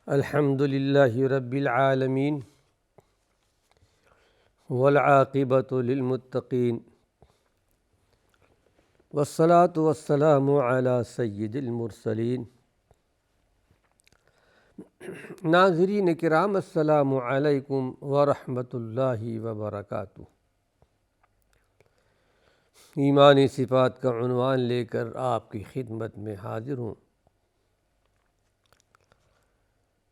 الحمد للہ رب العالمین والعاقبۃ للمتقین والصلاة والسلام علی سید المرسلین۔ ناظرین کرام، السلام علیکم ورحمۃ اللہ وبرکاتہ۔ ایمانی صفات کا عنوان لے کر آپ کی خدمت میں حاضر ہوں۔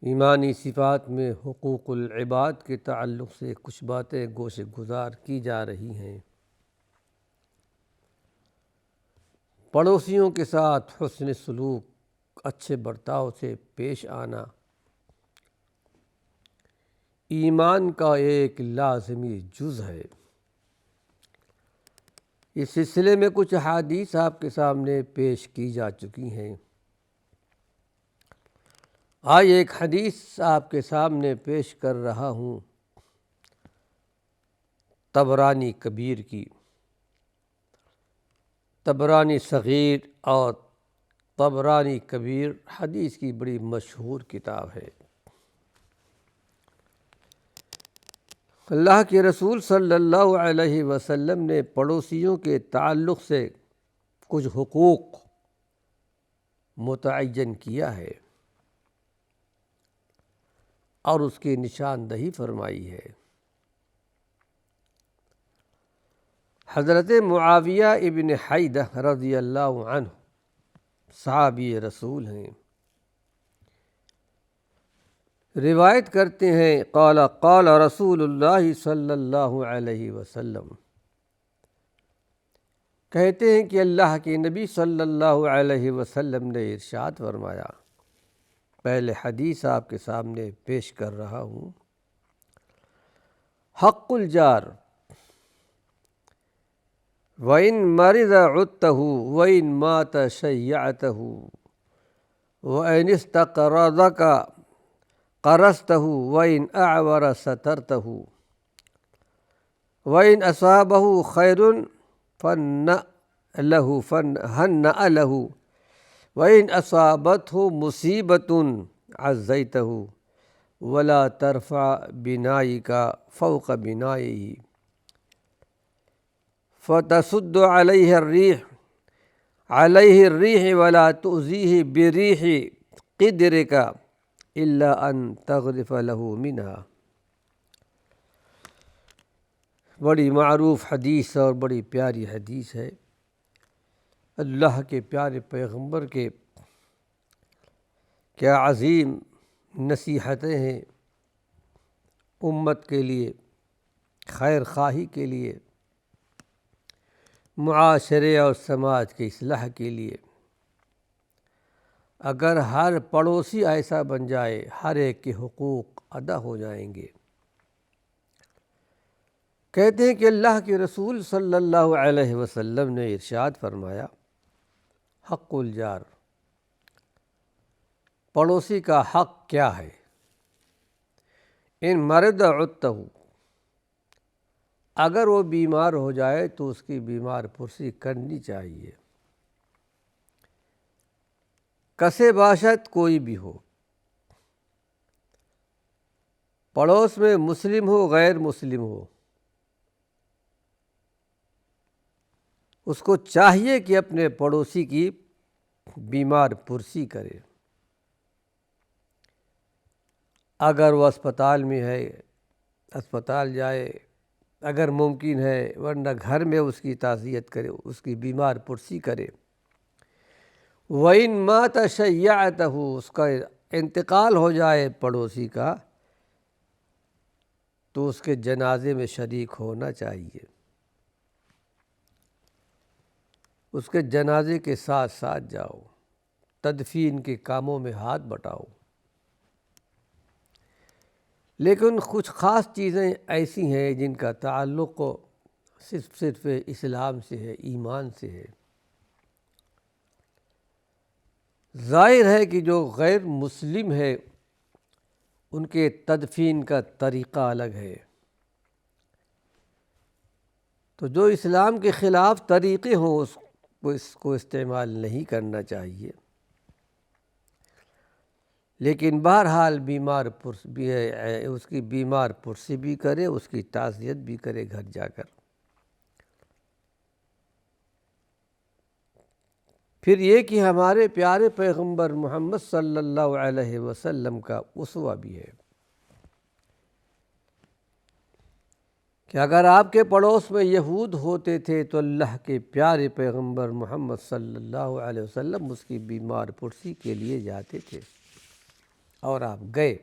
ایمانی صفات میں حقوق العباد کے تعلق سے کچھ باتیں گوشہ گزار کی جا رہی ہیں۔ پڑوسیوں کے ساتھ حسن سلوک، اچھے برتاؤ سے پیش آنا ایمان کا ایک لازمی جز ہے۔ اس سلسلے میں کچھ احادیث آپ کے سامنے پیش کی جا چکی ہیں۔ آئیے ایک حدیث آپ کے سامنے پیش کر رہا ہوں، طبرانی کبیر کی۔ طبرانی صغیر اور طبرانی کبیر حدیث کی بڑی مشہور کتاب ہے۔ اللہ کے رسول صلی اللہ علیہ وسلم نے پڑوسیوں کے تعلق سے کچھ حقوق متعین کیا ہے اور اس کی نشاندہی فرمائی ہے۔ حضرت معاویہ ابن حیدہ رضی اللہ عنہ صحابی رسول ہیں، روایت کرتے ہیں، قال قال رسول اللہ صلی اللہ علیہ وسلم، کہتے ہیں کہ اللہ کے نبی صلی اللہ علیہ وسلم نے ارشاد فرمایا۔ پہلے حدیث آپ کے سامنے پیش کر رہا ہوں۔ حق الجار وَإِن مَرِضَ عُدْتَهُ وَإِن مَاتَ شَيَّعْتَهُ وَإِنِ اسْتَقْرَضَكَ قَرَضْتَهُ وَإِنْ أَعْوَرَ سَتَرْتَهُ وَإِنْ أَصَابَهُ خَيْرٌ فَهَنَّأَ لَهُ وَإِنْ أَصَابَتْهُ مُصِيبَةٌ عَزَّيْتَهُ وَلَا تَرْفَعْ بِنَائِكَ فَوْقَ بِنَائِهِ فَتَصُدُّ عَلَيْهِ الرِّيحِ وَلَا تُؤْذِيهِ بِرِيحِ قِدْرِكَ إِلَّا أَن تَغْرِفَ لَهُ مِنْهَا۔ بڑی معروف حدیث اور بڑی پیاری حدیث ہے۔ اللہ کے پیارے پیغمبر کے کیا عظیم نصیحتیں ہیں، امت کے لیے، خیر خواہی کے لیے، معاشرے اور سماج کی اصلاح کے لیے۔ اگر ہر پڑوسی ایسا بن جائے، ہر ایک کے حقوق ادا ہو جائیں گے۔ کہتے ہیں کہ اللہ کے رسول صلی اللہ علیہ وسلم نے ارشاد فرمایا، حق الجار، پڑوسی کا حق کیا ہے؟ ان مرض عدتہ، اگر وہ بیمار ہو جائے تو اس کی بیمار پرسی کرنی چاہیے، کسے باشد کوئی بھی ہو، پڑوس میں مسلم ہو غیر مسلم ہو، اس کو چاہیے کہ اپنے پڑوسی کی بیمار پرسی کرے۔ اگر وہ اسپتال میں ہے، اسپتال جائے اگر ممکن ہے، ورنہ گھر میں اس کی تعزیت کرے، اس کی بیمار پرسی کرے۔ وَإِن مَاتَ شَيَّعْتَهُ، اس کا انتقال ہو جائے پڑوسی کا تو اس کے جنازے میں شریک ہونا چاہیے، اس کے جنازے کے ساتھ ساتھ جاؤ، تدفین کے کاموں میں ہاتھ بٹاؤ۔ لیکن کچھ خاص چیزیں ایسی ہیں جن کا تعلق صرف اسلام سے ہے، ایمان سے ہے۔ ظاہر ہے کہ جو غیر مسلم ہے ان کے تدفین کا طریقہ الگ ہے، تو جو اسلام کے خلاف طریقے ہوں اس کو استعمال نہیں کرنا چاہیے۔ لیکن بہرحال اس کی بیمار پرسی بھی کرے، اس کی تعزیت بھی کرے گھر جا کر۔ پھر یہ کہ ہمارے پیارے پیغمبر محمد صلی اللہ علیہ وسلم کا اسوہ بھی ہے کہ اگر آپ کے پڑوس میں یہود ہوتے تھے تو اللہ کے پیارے پیغمبر محمد صلی اللہ علیہ وسلم اس کی بیمار پرسی کے لیے جاتے تھے، اور آپ گئے۔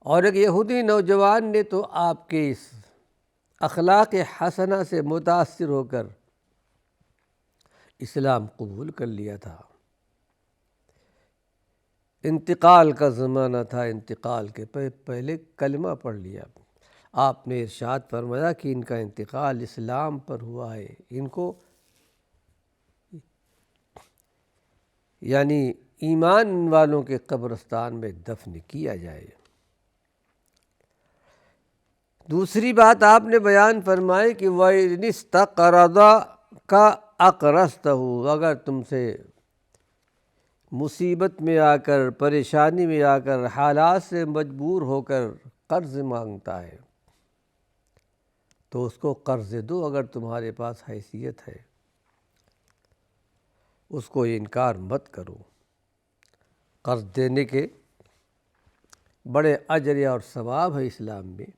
اور ایک یہودی نوجوان نے تو آپ کے اس اخلاق حسنہ سے متاثر ہو کر اسلام قبول کر لیا تھا۔ انتقال کا زمانہ تھا، انتقال کے پہلے کلمہ پڑھ لیا۔ آپ نے ارشاد فرمایا کہ ان کا انتقال اسلام پر ہوا ہے، ان کو یعنی ایمان والوں کے قبرستان میں دفن کیا جائے۔ دوسری بات آپ نے بیان فرمائی کہ وَإِنِ اسْتَقْرَضَكَ أَقْرَضْتَهُ، اگر تم سے مصیبت میں آ کر، پریشانی میں آ کر، حالات سے مجبور ہو کر قرض مانگتا ہے تو اس کو قرض دو، اگر تمہارے پاس حیثیت ہے، اس کو انکار مت کرو۔ قرض دینے کے بڑے اجر اور ثواب ہے اسلام میں،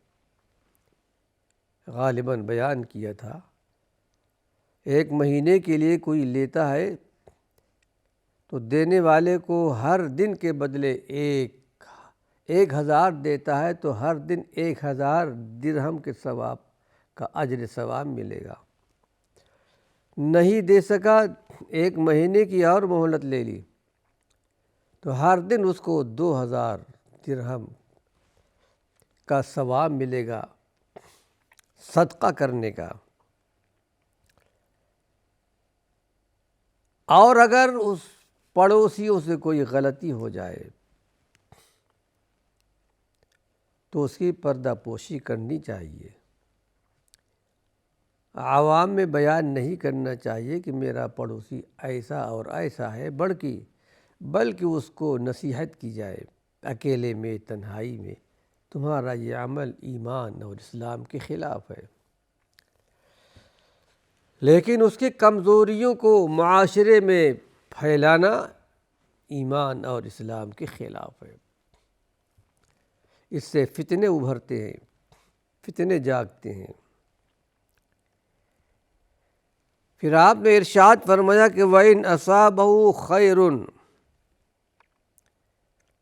غالباً بیان کیا تھا۔ 1 مہینے کے لیے کوئی لیتا ہے تو دینے والے کو ہر دن کے بدلے 1000 دیتا ہے تو ہر دن 1000 درہم کے ثواب کا اجر ثواب ملے گا۔ نہیں دے سکا، 1 مہینے کی اور مہلت لے لی تو ہر دن اس کو 2000 درہم کا ثواب ملے گا صدقہ کرنے کا۔ اور اگر اس پڑوسیوں سے کوئی غلطی ہو جائے تو اس کی پردہ پوشی کرنی چاہیے۔ عوام میں بیان نہیں کرنا چاہیے کہ میرا پڑوسی ایسا اور ایسا ہے، بلکہ اس کو نصیحت کی جائے اکیلے میں، تنہائی میں، تمہارا یہ عمل ایمان اور اسلام کے خلاف ہے۔ لیکن اس کی کمزوریوں کو معاشرے میں پھیلانا ایمان اور اسلام کے خلاف ہے۔ اس سے فتنے ابھرتے ہیں، فتنے جاگتے ہیں۔ پھر آپ نے ارشاد فرمایا کہ وَإِنْ أَصَابَهُ خَيْرٌ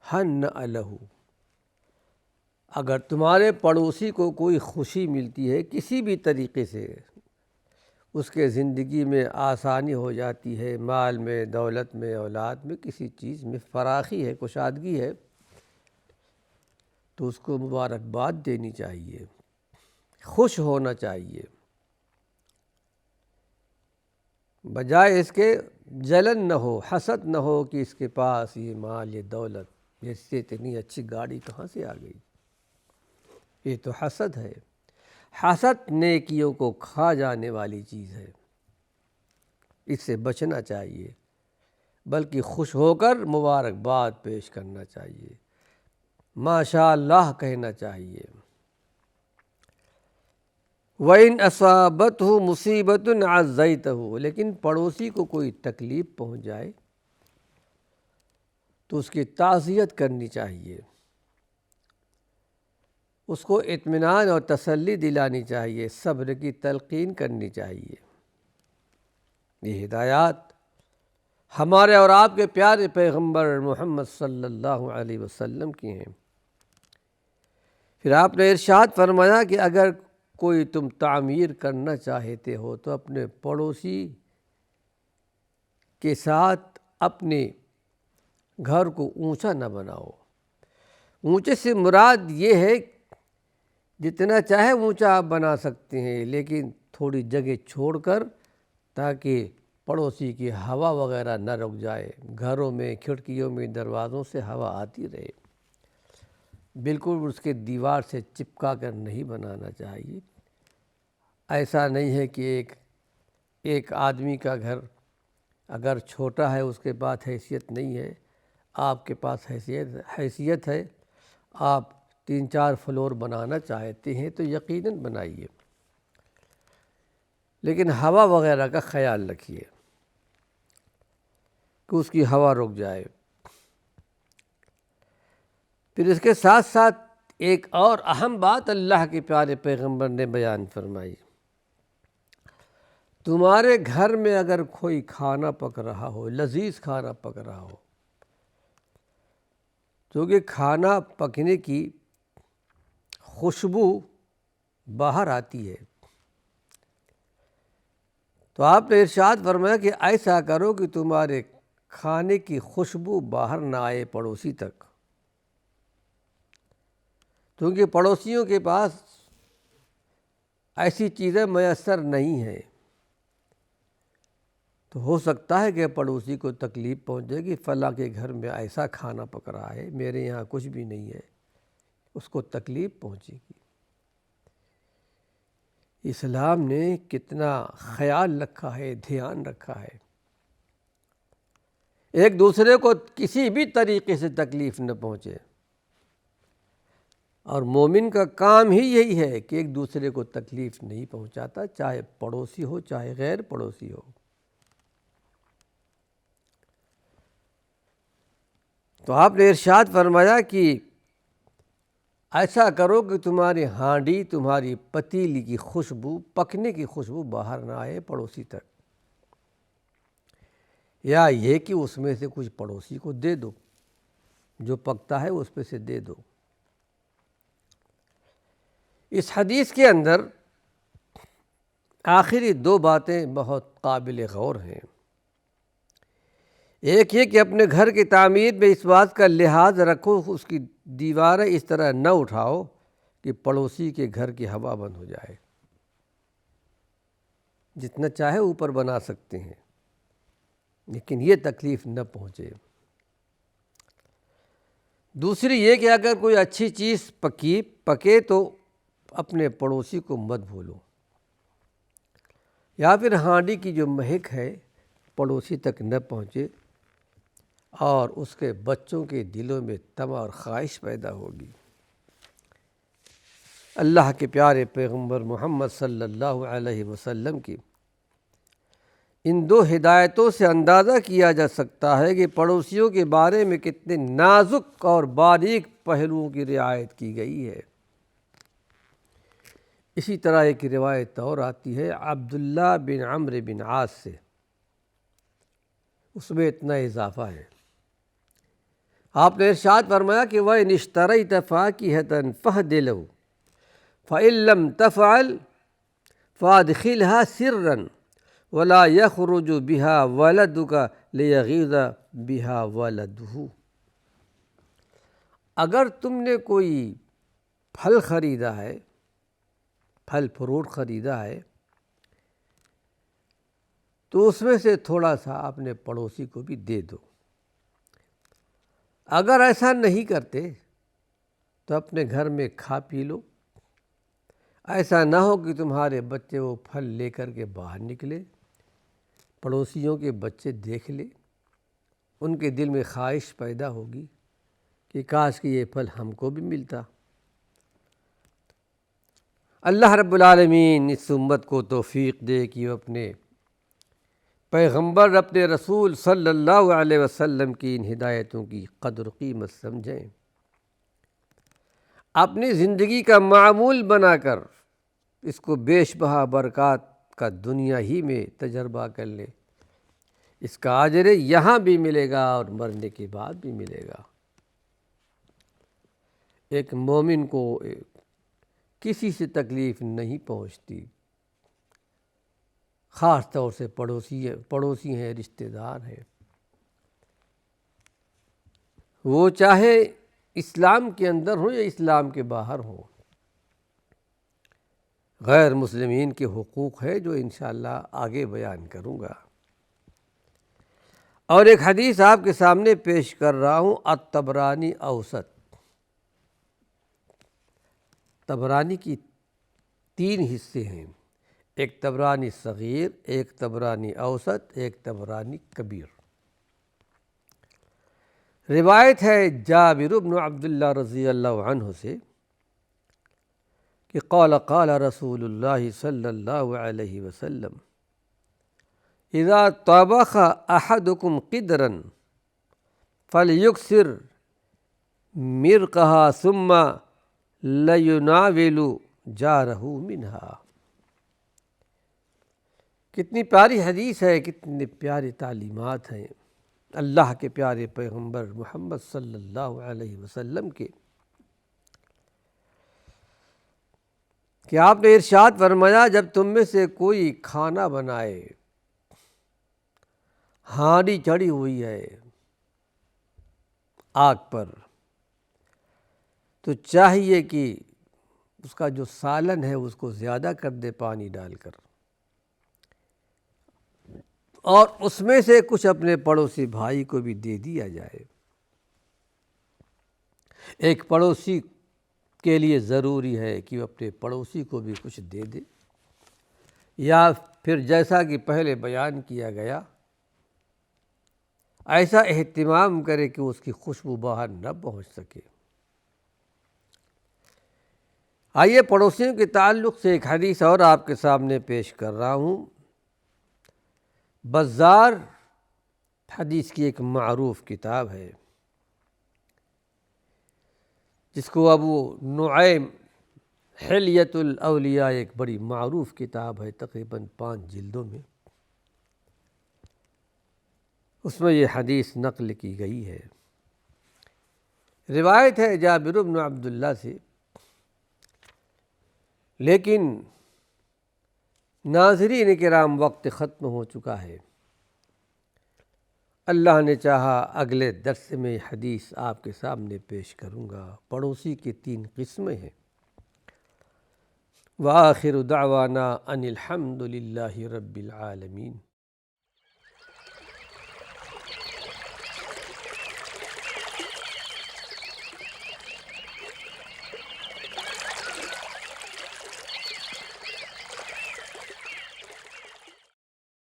هَنَّأَ لَهُ، اگر تمہارے پڑوسی کو کوئی خوشی ملتی ہے کسی بھی طریقے سے، اس کے زندگی میں آسانی ہو جاتی ہے، مال میں، دولت میں، اولاد میں، کسی چیز میں فراخی ہے، کشادگی ہے، تو اس کو مبارکباد دینی چاہیے، خوش ہونا چاہیے، بجائے اس کے جلن نہ ہو، حسد نہ ہو کہ اس کے پاس یہ مال، یہ دولت، اس سے اتنی اچھی گاڑی کہاں سے آ گئی۔ یہ تو حسد ہے۔ حسد نیکیوں کو کھا جانے والی چیز ہے، اس سے بچنا چاہیے، بلکہ خوش ہو کر مبارکباد پیش کرنا چاہیے، ماشاء اللہ کہنا چاہیے۔ وَإِنْ أَصَابَتْهُ مُصِيبَةٌ عَزَّيْتَهُ، لیکن پڑوسی کو کوئی تکلیف پہنچ جائے تو اس کی تعزیت کرنی چاہیے، اس کو اطمینان اور تسلی دلانی چاہیے، صبر کی تلقین کرنی چاہیے۔ یہ ہدایات ہمارے اور آپ کے پیارے پیغمبر محمد صلی اللہ علیہ وسلم کی ہیں۔ پھر آپ نے ارشاد فرمایا کہ اگر کوئی تم تعمیر کرنا چاہتے ہو تو اپنے پڑوسی کے ساتھ اپنے گھر کو اونچا نہ بناؤ۔ اونچے سے مراد یہ ہے جتنا چاہے اونچا آپ بنا سکتے ہیں، لیکن تھوڑی جگہ چھوڑ کر، تاکہ پڑوسی کی ہوا وغیرہ نہ رک جائے، گھروں میں، کھڑکیوں میں، دروازوں سے ہوا آتی رہے، بالکل اس کے دیوار سے چپکا کر نہیں بنانا چاہیے۔ ایسا نہیں ہے کہ ایک آدمی کا گھر اگر چھوٹا ہے اس کے پاس حیثیت نہیں ہے، آپ کے پاس حیثیت ہے، آپ 3-4 فلور بنانا چاہتے ہیں تو یقیناً بنائیے، لیکن ہوا وغیرہ کا خیال رکھیے کہ اس کی ہوا رک جائے۔ پھر اس کے ساتھ ساتھ ایک اور اہم بات اللہ کے پیارے پیغمبر نے بیان فرمائی، تمہارے گھر میں اگر کوئی کھانا پک رہا ہو، لذیذ کھانا پک رہا ہو، کیونکہ کھانا پکنے کی خوشبو باہر آتی ہے، تو آپ نے ارشاد فرمایا کہ ایسا کرو کہ تمہارے کھانے کی خوشبو باہر نہ آئے پڑوسی تک، کیونکہ پڑوسیوں کے پاس ایسی چیزیں میسر نہیں ہیں، تو ہو سکتا ہے کہ پڑوسی کو تکلیف پہنچے گی، فلاں کے گھر میں ایسا کھانا پک رہا ہے، میرے یہاں کچھ بھی نہیں ہے، اس کو تکلیف پہنچے گی۔ اسلام نے کتنا خیال رکھا ہے، دھیان رکھا ہے، ایک دوسرے کو کسی بھی طریقے سے تکلیف نہ پہنچے، اور مومن کا کام ہی یہی ہے کہ ایک دوسرے کو تکلیف نہیں پہنچاتا، چاہے پڑوسی ہو چاہے غیر پڑوسی ہو۔ تو آپ نے ارشاد فرمایا کہ ایسا کرو کہ تمہاری ہانڈی، تمہاری پتیلی کی خوشبو، پکنے کی خوشبو باہر نہ آئے پڑوسی تک، یا یہ کہ اس میں سے کچھ پڑوسی کو دے دو، جو پکتا ہے اس میں سے دے دو۔ اس حدیث کے اندر آخری 2 باتیں بہت قابل غور ہیں۔ ایک یہ کہ اپنے گھر کی تعمیر میں اس بات کا لحاظ رکھو، اس کی دیواریں اس طرح نہ اٹھاؤ کہ پڑوسی کے گھر کی ہوا بند ہو جائے۔ جتنا چاہے اوپر بنا سکتے ہیں، لیکن یہ تکلیف نہ پہنچے۔ دوسری یہ کہ اگر کوئی اچھی چیز پکے تو اپنے پڑوسی کو مت بھولو، یا پھر ہانڈی کی جو مہک ہے پڑوسی تک نہ پہنچے، اور اس کے بچوں کے دلوں میں طمع اور خواہش پیدا ہوگی۔ اللہ کے پیارے پیغمبر محمد صلی اللہ علیہ وسلم کی ان 2 ہدایتوں سے اندازہ کیا جا سکتا ہے کہ پڑوسیوں کے بارے میں کتنے نازک اور باریک پہلوؤں کی رعایت کی گئی ہے۔ اسی طرح ایک روایت اور آتی ہے عبداللہ بن عمرو بن عاص سے، اس میں اتنا اضافہ ہے، آپ نے ارشاد فرمایا کہ وَإِنِ اشْتَرَيْتَ فَاكِهَةً فَاهْدِ لَهُ فَإِن لَّمْ تَفْعَلْ فَأَدْخِلْهَا سِرًّا وَلَا يَخْرُجُ بِهَا وَلَدُكَ لِيَغِيظَ بِهَا وَلَدُهُ۔ اگر تم نے کوئی پھل خریدا ہے، پھل فروٹ خریدا ہے، تو اس میں سے تھوڑا سا اپنے پڑوسی کو بھی دے دو۔ اگر ایسا نہیں کرتے تو اپنے گھر میں کھا پی لو، ایسا نہ ہو کہ تمہارے بچے وہ پھل لے کر کے باہر نکلے، پڑوسیوں کے بچے دیکھ لے، ان کے دل میں خواہش پیدا ہوگی کہ کاش کہ یہ پھل ہم کو بھی ملتا۔ اللہ رب العالمین اس امت کو توفیق دے کہ وہ اپنے پیغمبر، اپنے رسول صلی اللہ علیہ وسلم کی ان ہدایتوں کی قدر و قیمت سمجھیں، اپنی زندگی کا معمول بنا کر اس کو بیش بہا برکات کا دنیا ہی میں تجربہ کر لے، اس کا اجر یہاں بھی ملے گا اور مرنے کے بعد بھی ملے گا۔ ایک مومن کو کسی سے تکلیف نہیں پہنچتی، خاص طور سے پڑوسی ہیں، رشتہ دار ہیں، وہ چاہے اسلام کے اندر ہوں یا اسلام کے باہر ہوں۔ غیر مسلمین کے حقوق ہے جو انشاءاللہ آگے بیان کروں گا۔ اور ایک حدیث آپ کے سامنے پیش کر رہا ہوں، الطبرانی اوسط۔ طبرانی کی 3 حصے ہیں، ایک طبرانی صغیر، ایک طبرانی اوسط، ایک طبرانی کبیر۔ روایت ہے جابر بن عبداللہ رضی اللہ عنہ سے کہ قال قال رسول اللہ صلی اللہ علیہ وسلم اذا طبخ احدکم قدرا فلیکثر مرقها ثم لیناول جارہ منہا۔ کتنی پیاری حدیث ہے، کتنی پیاری تعلیمات ہیں اللہ کے پیارے پیغمبر محمد صلی اللہ علیہ وسلم کے، کہ آپ نے ارشاد فرمایا جب تم میں سے کوئی کھانا بنائے، ہانڈی چڑھی ہوئی ہے آگ پر، تو چاہیے کہ اس کا جو سالن ہے اس کو زیادہ کر دے پانی ڈال کر، اور اس میں سے کچھ اپنے پڑوسی بھائی کو بھی دے دیا جائے۔ ایک پڑوسی کے لیے ضروری ہے کہ وہ اپنے پڑوسی کو بھی کچھ دے دے، یا پھر جیسا کہ پہلے بیان کیا گیا ایسا اہتمام کرے کہ اس کی خوشبو باہر نہ پہنچ سکے۔ آئیے پڑوسیوں کے تعلق سے ایک حدیث اور آپ کے سامنے پیش کر رہا ہوں۔ بزار حدیث کی ایک معروف کتاب ہے جس کو ابو نعیم حلیۃ الاولیاء، ایک بڑی معروف کتاب ہے تقریباً 5 جلدوں میں، اس میں یہ حدیث نقل کی گئی ہے۔ روایت ہے جابر بن عبداللہ سے، لیکن ناظرین کرام وقت ختم ہو چکا ہے۔ اللہ نے چاہا اگلے درس میں حدیث آپ کے سامنے پیش کروں گا۔ پڑوسی کی 3 قسمیں ہیں۔ وآخر دعوانا ان الحمد للہ رب العالمین۔